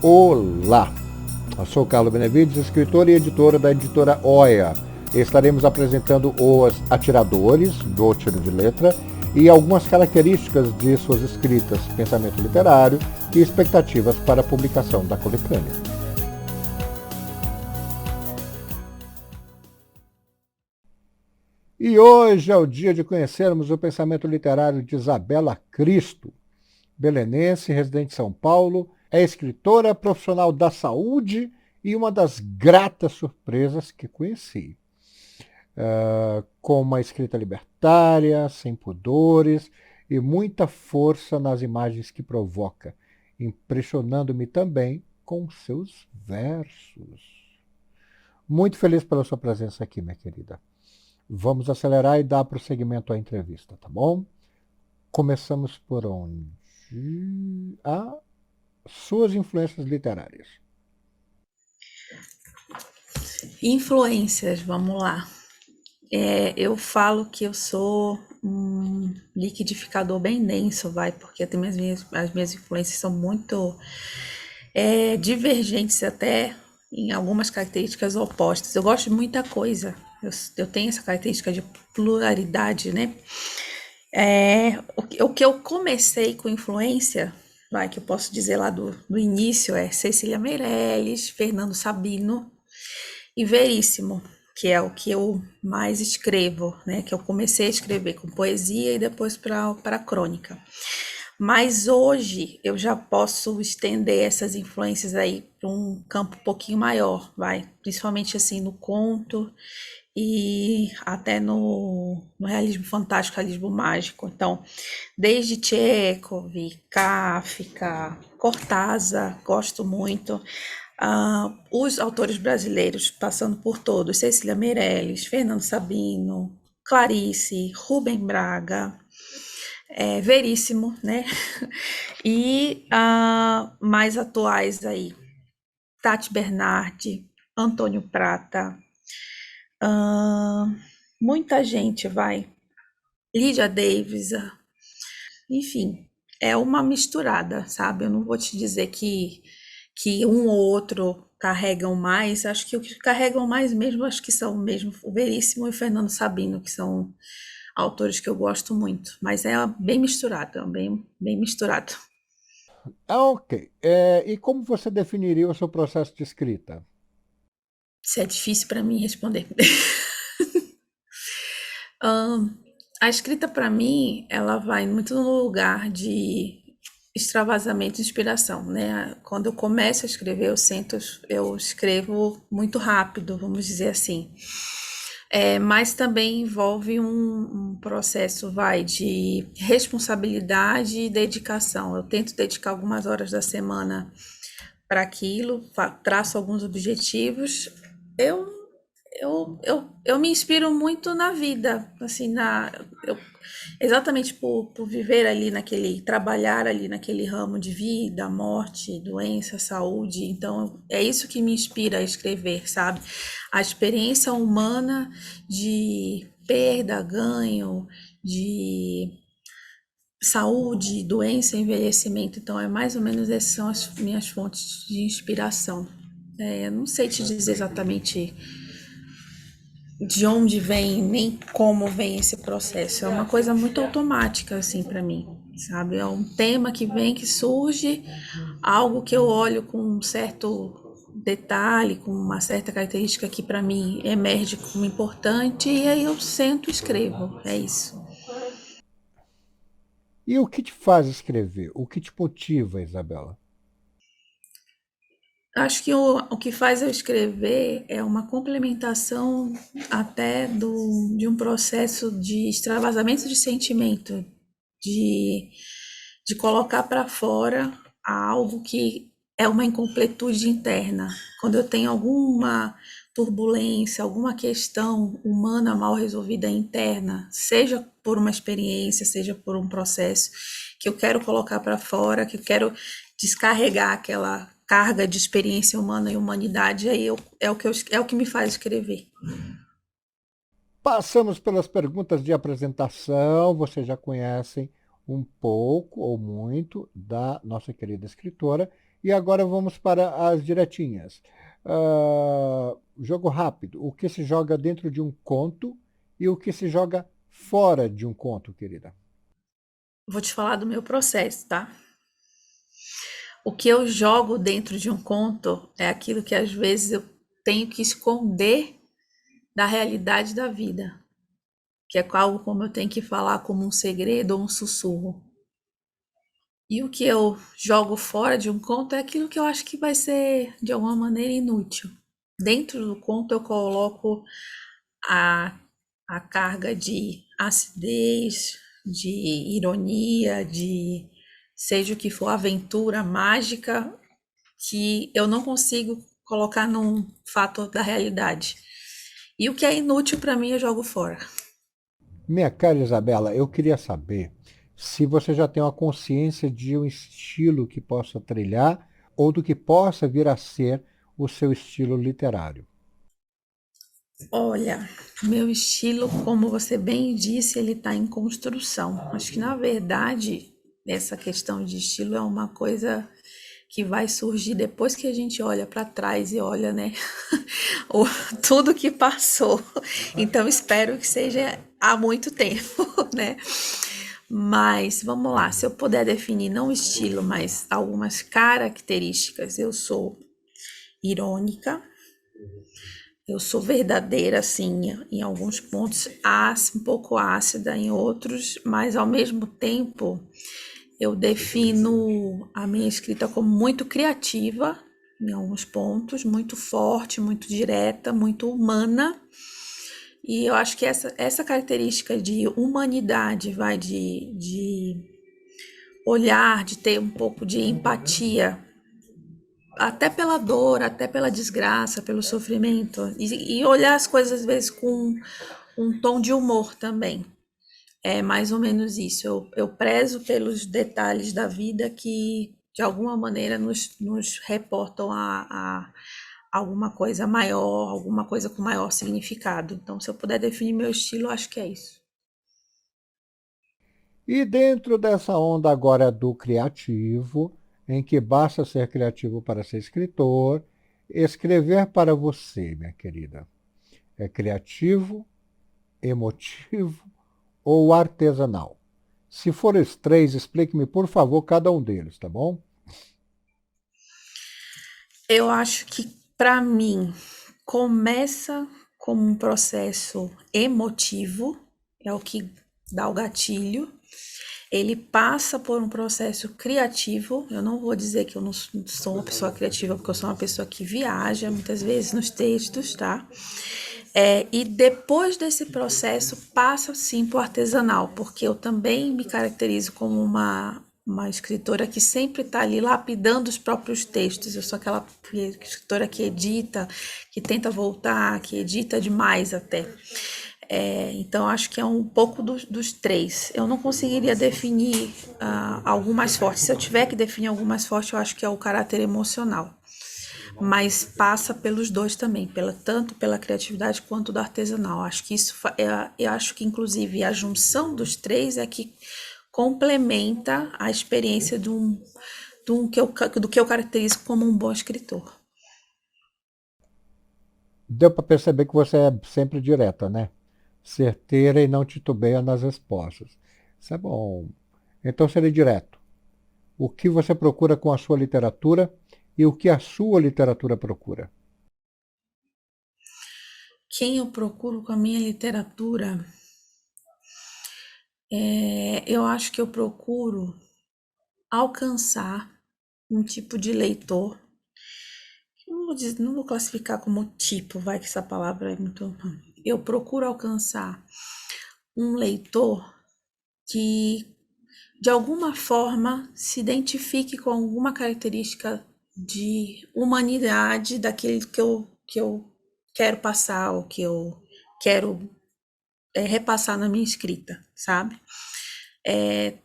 Olá, eu sou Carlos Benevides, escritor e editora da editora Oia. Estaremos apresentando os atiradores do tiro de letra e algumas características de suas escritas, pensamento literário e expectativas para a publicação da coletânea. E hoje é o dia de conhecermos o pensamento literário de Isabela Cristo, belenense, residente em São Paulo, é escritora, profissional da saúde e uma das gratas surpresas que conheci. Com uma escrita libertária, sem pudores e muita força nas imagens que provoca, impressionando-me também com seus versos. Muito feliz pela sua presença aqui, minha querida. Vamos acelerar e dar prosseguimento à entrevista, tá bom? Começamos por onde? Suas influências literárias. Influências, vamos lá. Eu falo que eu sou um liquidificador bem denso, porque as minhas influências são muito divergentes até em algumas características opostas. Eu gosto de muita coisa. Eu tenho essa característica de pluralidade, né? O que eu comecei com influência, que eu posso dizer lá do início, é Cecília Meirelles, Fernando Sabino e Veríssimo, que é o que eu mais escrevo, né? Que eu comecei a escrever com poesia e depois para crônica. Mas hoje eu já posso estender essas influências aí para um campo um pouquinho maior, principalmente assim no conto e até no realismo fantástico, realismo mágico. Então, desde Tchekov, Kafka, Cortázar, gosto muito. Os autores brasileiros, passando por todos, Cecília Meirelles, Fernando Sabino, Clarice, Rubem Braga, Veríssimo, né? E mais atuais aí, Tati Bernardi, Antônio Prata, muita gente Lídia Davis, enfim, é uma misturada, sabe? Eu não vou te dizer que um ou outro carregam mais, acho que o que carregam mais mesmo, acho que são mesmo o Veríssimo e o Fernando Sabino, que são autores que eu gosto muito, mas é bem misturado, bem misturado. Ok. E como você definiria o seu processo de escrita? Isso é difícil para mim responder. A escrita para mim, ela vai muito no lugar de extravasamento e inspiração, né? Quando eu começo a escrever, eu escrevo muito rápido, vamos dizer assim. Mas também envolve um processo, de responsabilidade e dedicação. Eu tento dedicar algumas horas da semana para aquilo, traço alguns objetivos. Eu, eu me inspiro muito na vida, assim, eu, exatamente por viver ali trabalhar ali naquele ramo de vida, morte, doença, saúde. Então, é isso que me inspira a escrever, sabe? A experiência humana de perda, ganho, de saúde, doença, envelhecimento. Então, é mais ou menos essas são as minhas fontes de inspiração. Eu não sei te dizer exatamente de onde vem, nem como vem esse processo. É uma coisa muito automática, assim, para mim, sabe? É um tema que vem, que surge, algo que eu olho com um certo detalhe, com uma certa característica que para mim emerge como importante, e aí eu sento e escrevo. É isso. E o que te faz escrever? O que te motiva, Isabela? Acho que o que faz eu escrever é uma complementação até de um processo de extravasamento de sentimento, de, de colocar para fora algo que é uma incompletude interna. Quando eu tenho alguma turbulência, alguma questão humana mal resolvida interna, seja por uma experiência, seja por um processo que eu quero colocar para fora, que eu quero descarregar aquela carga de experiência humana e humanidade, é o que me faz escrever. Passamos pelas perguntas de apresentação. Vocês já conhecem um pouco ou muito da nossa querida escritora. E agora vamos para as diretinhas. Jogo rápido. O que se joga dentro de um conto e o que se joga fora de um conto, querida. Vou te falar do meu processo, tá? O que eu jogo dentro de um conto é aquilo que às vezes eu tenho que esconder da realidade da vida, que é algo como eu tenho que falar como um segredo ou um sussurro. E o que eu jogo fora de um conto é aquilo que eu acho que vai ser de alguma maneira inútil. Dentro do conto eu coloco a, a carga de acidez, de ironia, de seja o que for, aventura mágica, que eu não consigo colocar num fato da realidade. E o que é inútil para mim eu jogo fora. Minha cara Isabela, eu queria saber se você já tem uma consciência de um estilo que possa trilhar ou do que possa vir a ser o seu estilo literário. Olha, meu estilo, como você bem disse, ele está em construção. Acho que na verdade essa questão de estilo é uma coisa que vai surgir depois que a gente olha para trás e olha, né, o, tudo que passou. Então espero que seja há muito tempo, né? Mas vamos lá, se eu puder definir não o estilo, mas algumas características, eu sou irônica, eu sou verdadeira, assim, em alguns pontos, um pouco ácida em outros, mas ao mesmo tempo eu defino a minha escrita como muito criativa em alguns pontos, muito forte, muito direta, muito humana. E eu acho que essa característica de humanidade, vai de olhar, de ter um pouco de empatia, até pela dor, até pela desgraça, pelo sofrimento, e olhar as coisas às vezes com um tom de humor também. É mais ou menos isso. Eu prezo pelos detalhes da vida que, de alguma maneira, nos reportam a alguma coisa maior, alguma coisa com maior significado. Então, se eu puder definir meu estilo, acho que é isso. E dentro dessa onda agora do criativo, em que basta ser criativo para ser escritor, escrever para você, minha querida, é criativo, emotivo ou artesanal? Se for os três, explique-me, por favor, cada um deles, tá bom? Eu acho que, para mim, começa como um processo emotivo, é o que dá o gatilho. Ele passa por um processo criativo. Eu não vou dizer que eu não sou uma pessoa criativa, porque eu sou uma pessoa que viaja muitas vezes nos textos, tá? E depois desse processo passa sim para o artesanal, porque eu também me caracterizo como uma escritora que sempre está ali lapidando os próprios textos. Eu sou aquela escritora que edita, que tenta voltar, que edita demais até. Então, acho que é um pouco dos três. Eu não conseguiria definir algo mais forte. Se eu tiver que definir algo mais forte, eu acho que é o caráter emocional. Mas passa pelos dois também, tanto pela criatividade quanto do artesanal. Acho que eu acho que inclusive a junção dos três é que complementa a experiência do que eu caracterizo como um bom escritor. Deu para perceber que você é sempre direta, né? Certeira e não titubeia nas respostas. Isso é bom. Então, serei direto. O que você procura com a sua literatura e o que a sua literatura procura? Quem eu procuro com a minha literatura, eu acho que eu procuro alcançar um tipo de leitor. Não vou classificar como tipo, vai que essa palavra é muito. Eu procuro alcançar um leitor que, de alguma forma, se identifique com alguma característica de humanidade daquele que eu quero passar, ou que eu quero repassar na minha escrita, sabe?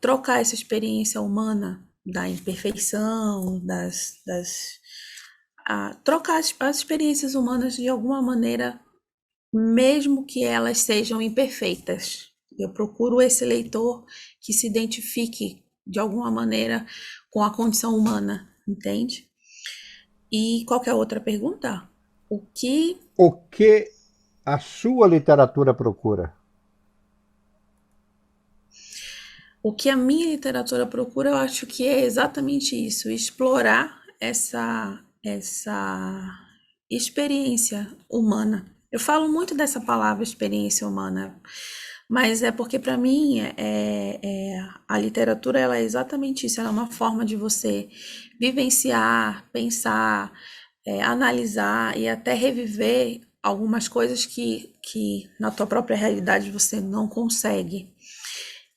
Trocar essa experiência humana da imperfeição, trocar as experiências humanas de alguma maneira, mesmo que elas sejam imperfeitas. Eu procuro esse leitor que se identifique de alguma maneira com a condição humana, entende? E qual que é a outra pergunta? O que, O que a sua literatura procura? o que a minha literatura procura, eu acho que é exatamente isso, explorar essa experiência humana. Eu falo muito dessa palavra experiência humana, mas é porque para mim a literatura ela é exatamente isso, ela é uma forma de você vivenciar, pensar, analisar e até reviver algumas coisas que na tua própria realidade você não consegue.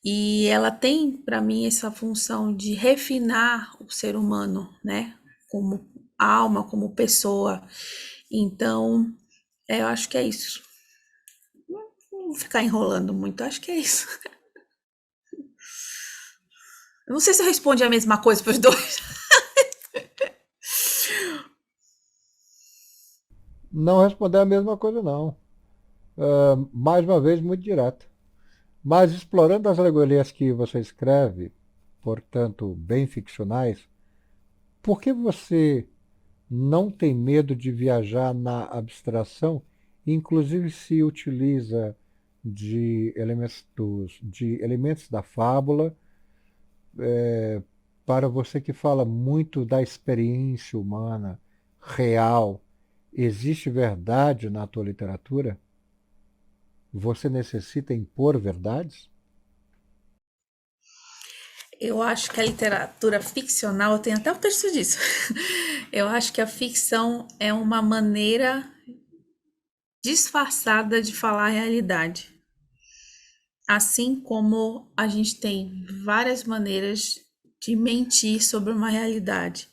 E ela tem para mim essa função de refinar o ser humano, né? Como alma, como pessoa. Então, eu acho que é isso. Não vou ficar enrolando muito, acho que é isso. Eu não sei se eu respondi a mesma coisa para os dois. Não responder a mesma coisa, não. Mais uma vez, muito direto. Mas explorando as alegorias que você escreve, portanto, bem ficcionais, por que você não tem medo de viajar na abstração, inclusive se utiliza de elementos da fábula, para você que fala muito da experiência humana real, existe verdade na tua literatura? Você necessita impor verdades? Eu acho que a literatura ficcional, eu tenho até o texto disso. Eu acho que a ficção é uma maneira disfarçada de falar a realidade. Assim como a gente tem várias maneiras de mentir sobre uma realidade.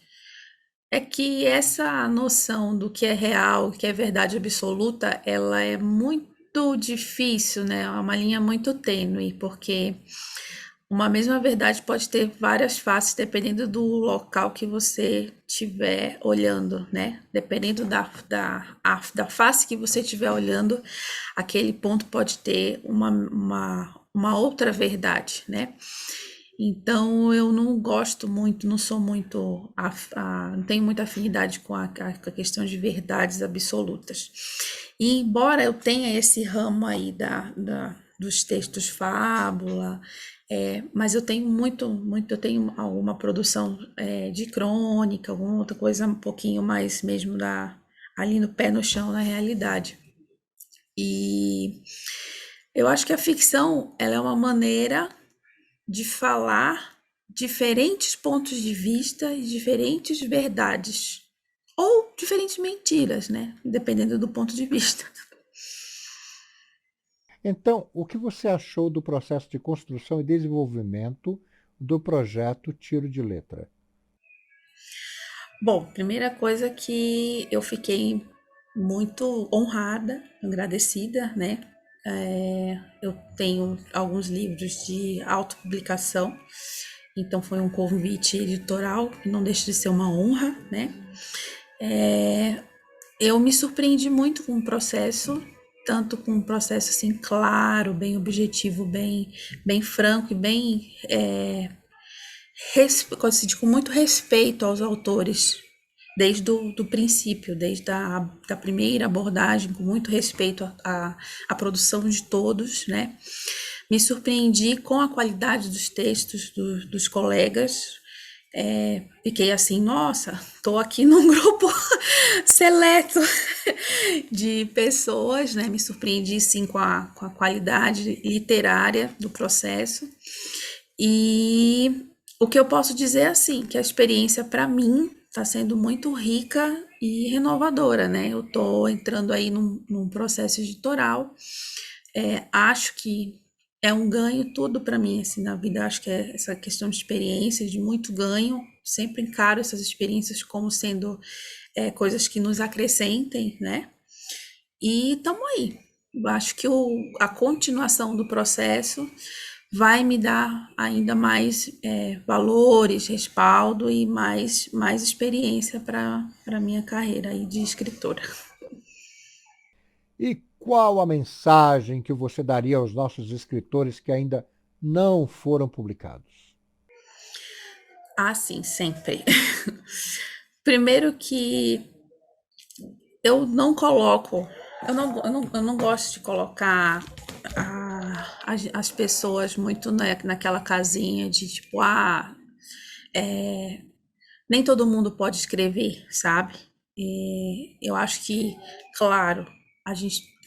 É que essa noção do que é real, que é verdade absoluta, ela é muito difícil, né? É uma linha muito tênue, porque uma mesma verdade pode ter várias faces dependendo do local que você estiver olhando, né? Dependendo da face que você estiver olhando, aquele ponto pode ter uma outra verdade, né? Então eu não gosto muito, não sou muito, não tenho muita afinidade com a questão de verdades absolutas. E embora eu tenha esse ramo aí dos textos fábula, mas eu tenho eu tenho alguma produção de crônica, alguma outra coisa um pouquinho mais mesmo ali no pé no chão, na realidade. E eu acho que a ficção, ela é uma maneira de falar diferentes pontos de vista e diferentes verdades. Ou diferentes mentiras, né? Dependendo do ponto de vista. Então, o que você achou do processo de construção e desenvolvimento do projeto Tiro de Letra? Bom, primeira coisa que eu fiquei muito honrada, agradecida, né? Eu tenho alguns livros de autopublicação, então foi um convite editorial, que não deixa de ser uma honra, né? Eu me surpreendi muito com o processo, tanto com um processo assim claro, bem objetivo, bem franco e bem com muito respeito aos autores, desde do princípio, desde da primeira abordagem, com muito respeito à produção de todos, né? Me surpreendi com a qualidade dos textos dos colegas. Fiquei assim, nossa, estou aqui num grupo seleto de pessoas, né? Me surpreendi sim com a qualidade literária do processo. E o que eu posso dizer é assim, que a experiência para mim está sendo muito rica e renovadora, né? Eu estou entrando aí num processo editoral. Acho que é um ganho tudo para mim assim na vida. Acho que é essa questão de experiência, de muito ganho. Sempre encaro essas experiências como sendo coisas que nos acrescentem, né? E estamos aí. Eu acho que a continuação do processo vai me dar ainda mais valores, respaldo e mais experiência para a minha carreira aí de escritora. E qual a mensagem que você daria aos nossos escritores que ainda não foram publicados? Ah, sim, sempre. Primeiro que eu não coloco, eu não gosto de colocar as pessoas muito naquela casinha de tipo, nem todo mundo pode escrever, sabe? Eu acho que, claro,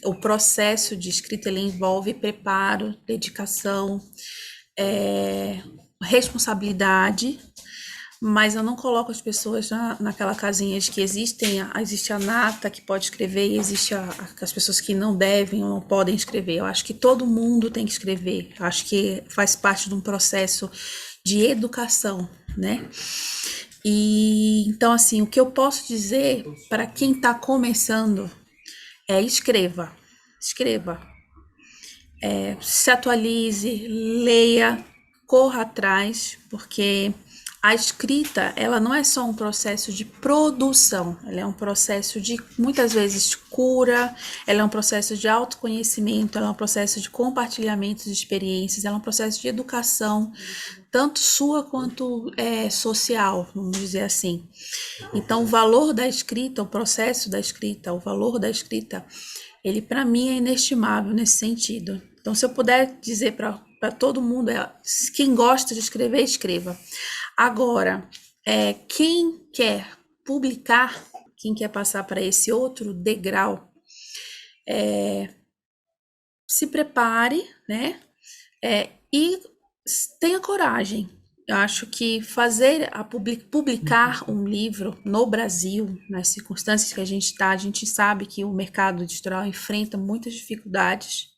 o processo de escrita ele envolve preparo, dedicação, é, responsabilidade, mas eu não coloco as pessoas naquela casinha de que existe a nata que pode escrever e existe as pessoas que não devem ou não podem escrever. Eu acho que todo mundo tem que escrever. Eu acho que faz parte de um processo de educação, né? E então, assim, o que eu posso dizer para quem está começando é escreva, escreva, se atualize, leia, corra atrás, porque a escrita, ela não é só um processo de produção, ela é um processo de, muitas vezes, cura, ela é um processo de autoconhecimento, ela é um processo de compartilhamento de experiências, ela é um processo de educação, tanto sua quanto social, vamos dizer assim. Então, o valor da escrita, o processo da escrita, o valor da escrita, ele para mim é inestimável nesse sentido. Então, se eu puder dizer para todo mundo, quem gosta de escrever, escreva. Agora, quem quer publicar, quem quer passar para esse outro degrau, se prepare, né? E tenha coragem. Eu acho que publicar um livro no Brasil, nas circunstâncias que a gente está, a gente sabe que o mercado editorial enfrenta muitas dificuldades,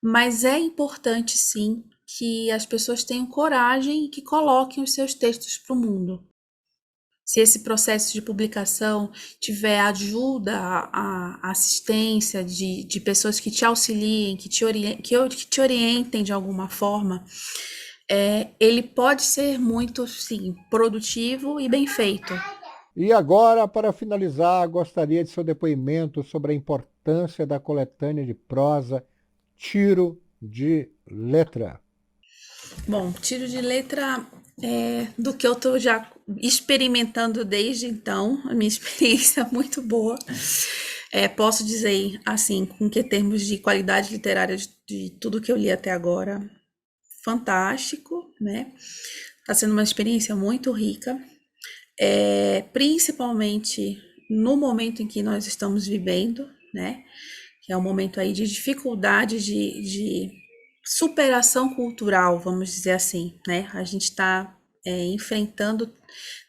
mas é importante sim que as pessoas tenham coragem e que coloquem os seus textos para o mundo. Se esse processo de publicação tiver ajuda, a assistência de pessoas que te auxiliem, que te orientem de alguma forma, ele pode ser muito, sim, produtivo e bem feito. E agora, para finalizar, gostaria de seu depoimento sobre a importância da coletânea de prosa Tiro de Letra. Bom, tiro de letra do que eu estou já experimentando desde então, a minha experiência é muito boa. Posso dizer, assim, com que termos de qualidade literária de tudo que eu li até agora, fantástico, né? Está sendo uma experiência muito rica, principalmente no momento em que nós estamos vivendo, né? Que é um momento aí de dificuldade de superação cultural, vamos dizer assim, né? A gente está enfrentando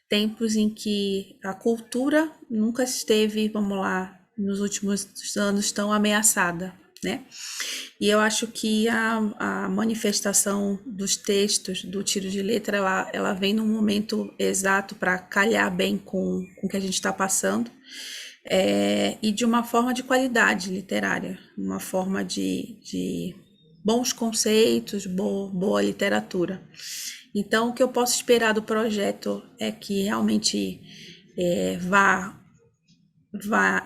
tempos em que a cultura nunca esteve, vamos lá, nos últimos anos tão ameaçada, né? E eu acho que a manifestação dos textos do tiro de letra, ela vem num momento exato para calhar bem com o que a gente está passando, e de uma forma de qualidade literária, uma forma de bons conceitos, boa literatura. Então, o que eu posso esperar do projeto é que realmente vá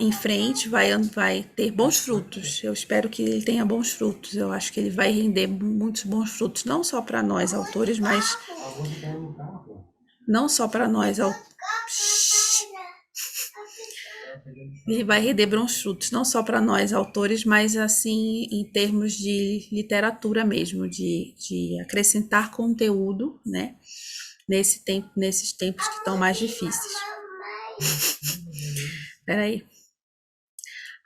em frente, vai ter bons frutos. Eu espero que ele tenha bons frutos. Eu acho que ele vai render muitos bons frutos, não só para nós autores, mas não só para nós autores. Ele vai render bons frutos, não só para nós autores, mas assim em termos de literatura mesmo, de acrescentar conteúdo, né? Nesses tempos que estão mais difíceis. Peraí.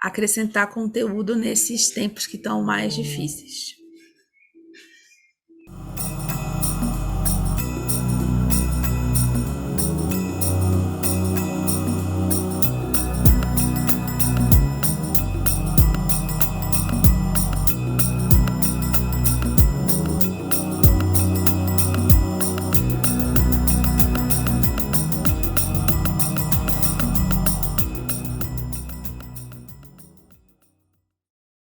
Acrescentar conteúdo nesses tempos que estão mais difíceis.